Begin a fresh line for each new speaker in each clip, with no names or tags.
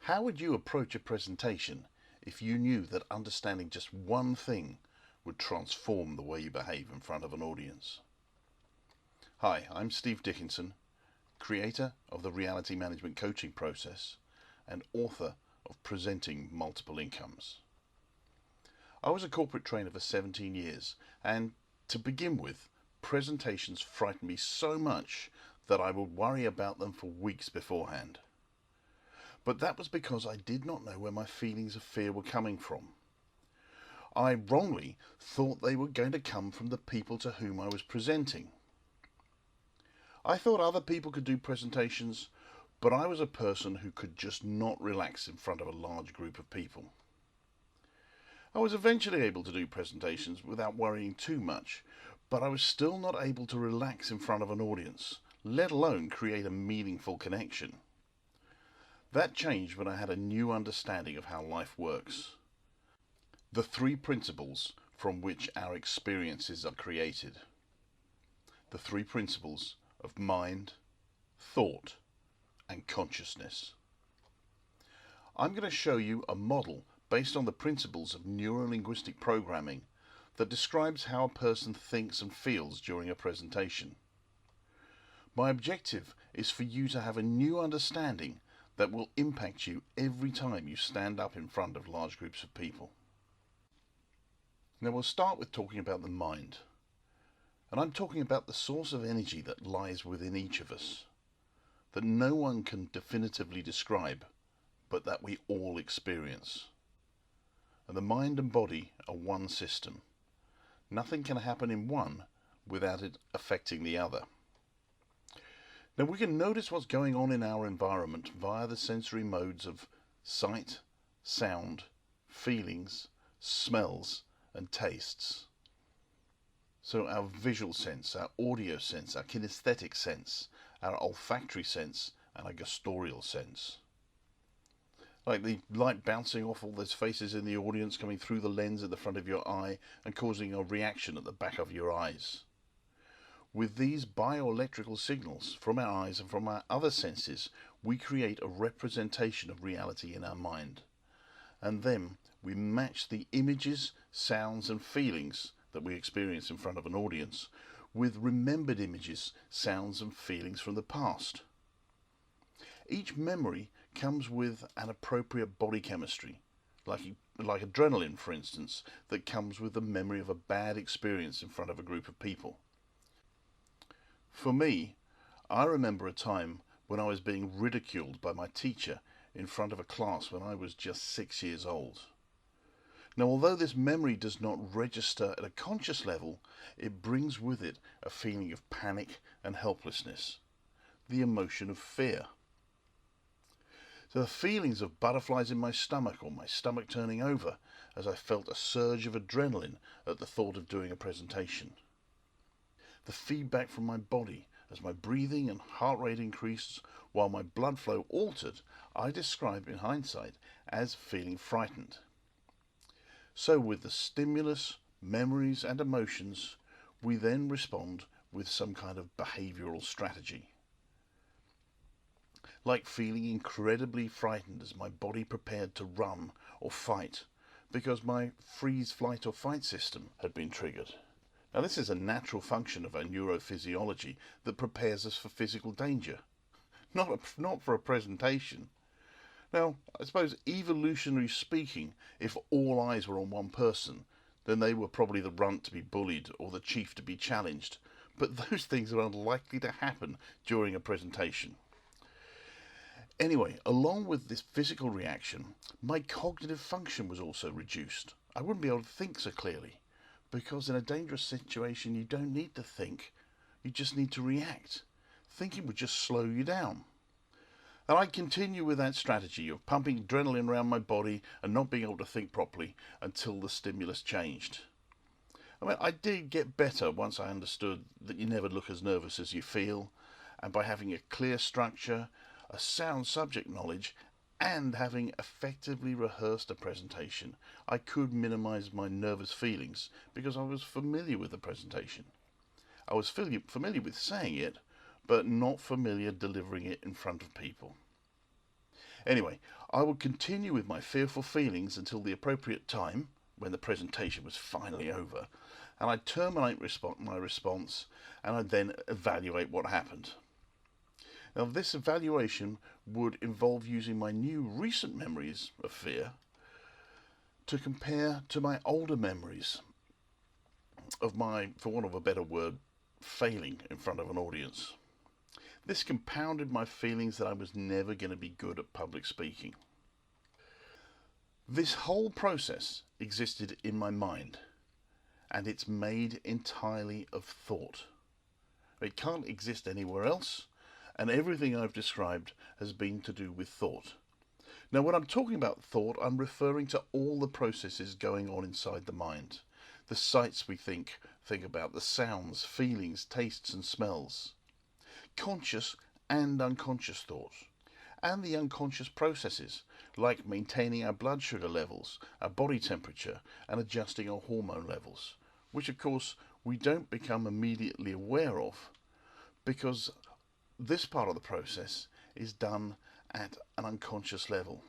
How would you approach a presentation if you knew that understanding just one thing would transform the way you behave in front of an audience? Hi, I'm Steve Dickinson, creator of the reality management coaching process and author of Presenting Multiple Incomes. I was a corporate trainer for 17 years, and to begin with, presentations frightened me so much that I would worry about them for weeks beforehand. But that was because I did not know where my feelings of fear were coming from. I wrongly thought they were going to come from the people to whom I was presenting. I thought other people could do presentations, but I was a person who could just not relax in front of a large group of people. I was eventually able to do presentations without worrying too much, but I was still not able to relax in front of an audience, let alone create a meaningful connection. That changed when I had a new understanding of how life works. The three principles from which our experiences are created. The three principles of mind, thought, and consciousness. I'm going to show you a model based on the principles of neuro-linguistic programming that describes how a person thinks and feels during a presentation. My objective is for you to have a new understanding that will impact you every time you stand up in front of large groups of people. Now we'll start with talking about the mind. And I'm talking about the source of energy that lies within each of us, that no one can definitively describe, but that we all experience. And the mind and body are one system. Nothing can happen in one without it affecting the other. Now we can notice what's going on in our environment via the sensory modes of sight, sound, feelings, smells, and tastes. So our visual sense, our audio sense, our kinesthetic sense, our olfactory sense, and our gustorial sense. Like the light bouncing off all those faces in the audience, coming through the lens at the front of your eye and causing a reaction at the back of your eyes. With these bioelectrical signals from our eyes and from our other senses, we create a representation of reality in our mind. And then we match the images, sounds and feelings that we experience in front of an audience with remembered images, sounds and feelings from the past. Each memory comes with an appropriate body chemistry, like adrenaline, for instance, that comes with the memory of a bad experience in front of a group of people. For me, I remember a time when I was being ridiculed by my teacher in front of a class when I was just 6 years old. Now, although this memory does not register at a conscious level, it brings with it a feeling of panic and helplessness, the emotion of fear. So the feelings of butterflies in my stomach or my stomach turning over as I felt a surge of adrenaline at the thought of doing a presentation. The feedback from my body as my breathing and heart rate increased while my blood flow altered, I describe in hindsight as feeling frightened. So with the stimulus, memories and emotions, we then respond with some kind of behavioral strategy. Like feeling incredibly frightened as my body prepared to run or fight because my freeze, flight or fight system had been triggered. Now this is a natural function of our neurophysiology that prepares us for physical danger, not for a presentation. Now, I suppose evolutionary speaking, if all eyes were on one person, then they were probably the runt to be bullied or the chief to be challenged, but those things are unlikely to happen during a presentation. Anyway, along with this physical reaction, my cognitive function was also reduced. I wouldn't be able to think so clearly. Because in a dangerous situation, you don't need to think, you just need to react. Thinking would just slow you down. And I continue with that strategy of pumping adrenaline around my body and not being able to think properly until the stimulus changed. I mean, I did get better once I understood that you never look as nervous as you feel, and by having a clear structure, a sound subject knowledge, and having effectively rehearsed a presentation, I could minimize my nervous feelings because I was familiar with the presentation. I was familiar with saying it, but not familiar delivering it in front of people. Anyway, I would continue with my fearful feelings until the appropriate time, when the presentation was finally over, and I'd terminate my response, and I'd then evaluate what happened. Now, this evaluation would involve using my new recent memories of fear to compare to my older memories of my, for want of a better word, failing in front of an audience. This compounded my feelings that I was never going to be good at public speaking. This whole process existed in my mind, and it's made entirely of thought. It can't exist anywhere else, and everything I've described has been to do with thought. Now, when I'm talking about thought, I'm referring to all the processes going on inside the mind. The sights we think about, the sounds, feelings, tastes and smells. Conscious and unconscious thoughts. And the unconscious processes, like maintaining our blood sugar levels, our body temperature, and adjusting our hormone levels, which of course we don't become immediately aware of, because this part of the process is done at an unconscious level.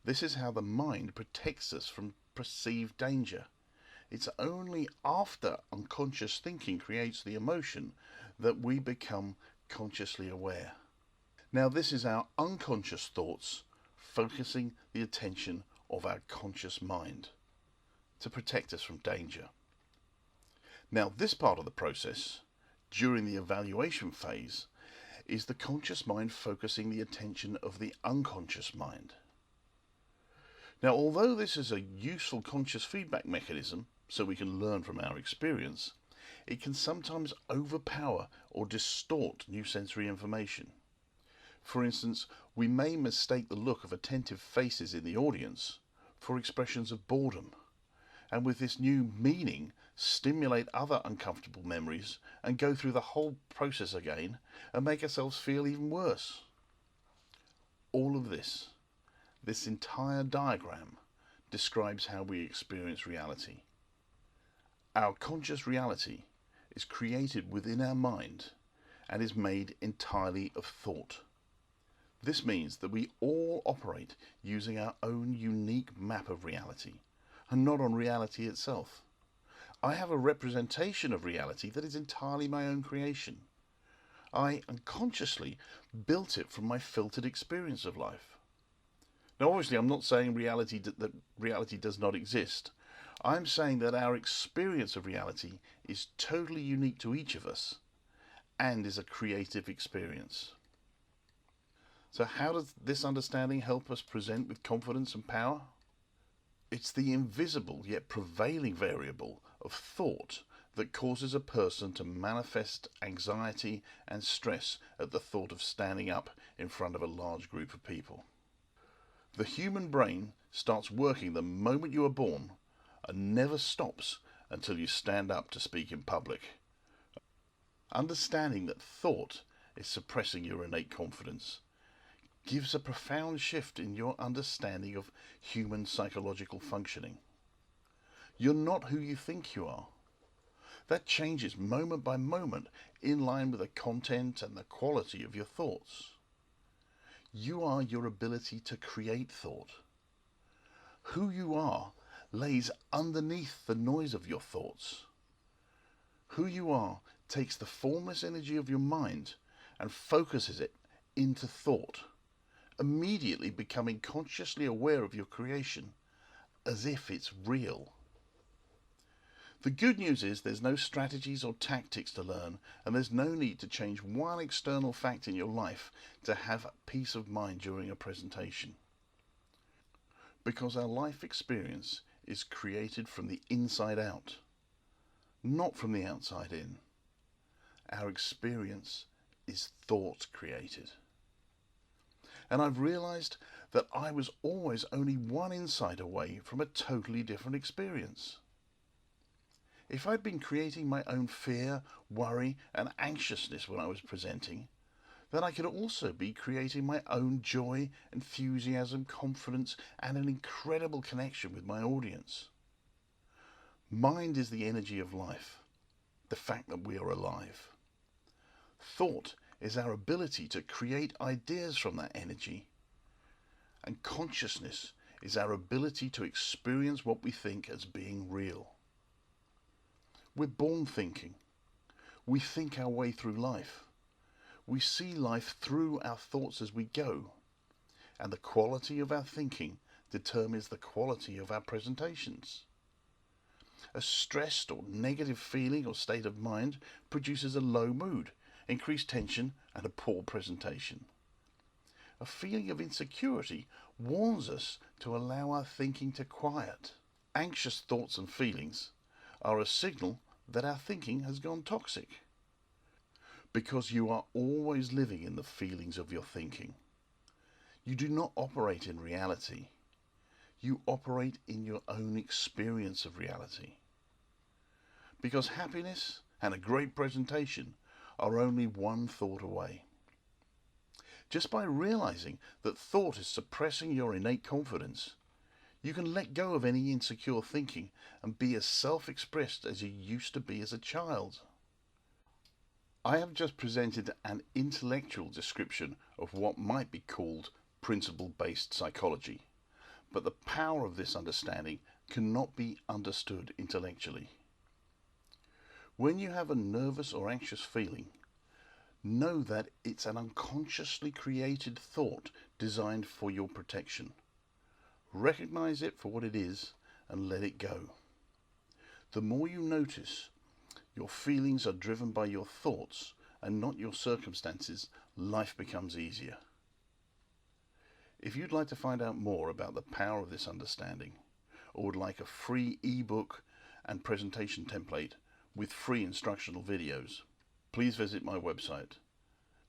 This is how the mind protects us from perceived danger. It's only after unconscious thinking creates the emotion that we become consciously aware. Now, this is our unconscious thoughts focusing the attention of our conscious mind to protect us from danger. Now, this part of the process, during the evaluation phase, is the conscious mind focusing the attention of the unconscious mind. Now, although this is a useful conscious feedback mechanism, so we can learn from our experience, it can sometimes overpower or distort new sensory information. For instance, we may mistake the look of attentive faces in the audience for expressions of boredom, and with this new meaning stimulate other uncomfortable memories and go through the whole process again and make ourselves feel even worse. All of this entire diagram, describes how we experience reality. Our conscious reality is created within our mind and is made entirely of thought. This means that we all operate using our own unique map of reality and not on reality itself. I have a representation of reality that is entirely my own creation. I unconsciously built it from my filtered experience of life. Now, obviously, I'm not saying that reality does not exist. I'm saying that our experience of reality is totally unique to each of us and is a creative experience. So how does this understanding help us present with confidence and power? It's the invisible yet prevailing variable of thought that causes a person to manifest anxiety and stress at the thought of standing up in front of a large group of people. The human brain starts working the moment you are born and never stops until you stand up to speak in public. Understanding that thought is suppressing your innate confidence gives a profound shift in your understanding of human psychological functioning. You're not who you think you are. That changes moment by moment in line with the content and the quality of your thoughts. You are your ability to create thought. Who you are lays underneath the noise of your thoughts. Who you are takes the formless energy of your mind and focuses it into thought, immediately becoming consciously aware of your creation as if it's real. The good news is there's no strategies or tactics to learn, and there's no need to change one external fact in your life to have peace of mind during a presentation. Because our life experience is created from the inside out, not from the outside in. Our experience is thought created. And I've realized that I was always only one insight away from a totally different experience. If I'd been creating my own fear, worry, and anxiousness when I was presenting, then I could also be creating my own joy, enthusiasm, confidence, and an incredible connection with my audience. Mind is the energy of life, the fact that we are alive. Thought is our ability to create ideas from that energy, And consciousness is our ability to experience what we think as being real. We're born thinking. We think our way through life. We see life through our thoughts as we go. And the quality of our thinking determines the quality of our presentations. A stressed or negative feeling or state of mind produces a low mood, increased tension, and a poor presentation. A feeling of insecurity warns us to allow our thinking to quiet. Anxious thoughts and feelings are a signal that our thinking has gone toxic. Because you are always living in the feelings of your thinking. You do not operate in reality. You operate in your own experience of reality. Because happiness and a great presentation are only one thought away. Just by realizing that thought is suppressing your innate confidence, you can let go of any insecure thinking and be as self-expressed as you used to be as a child. I have just presented an intellectual description of what might be called principle-based psychology, but the power of this understanding cannot be understood intellectually. When you have a nervous or anxious feeling, know that it's an unconsciously created thought designed for your protection. Recognize it for what it is and let it go. The more you notice your feelings are driven by your thoughts and not your circumstances, life becomes easier. If you'd like to find out more about the power of this understanding, or would like a free ebook and presentation template with free instructional videos, please visit my website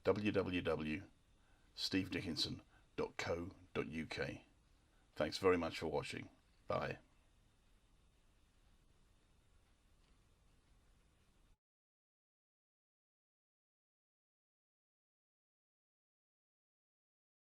www.stevedickinson.co.uk. Thanks very much for watching. Bye.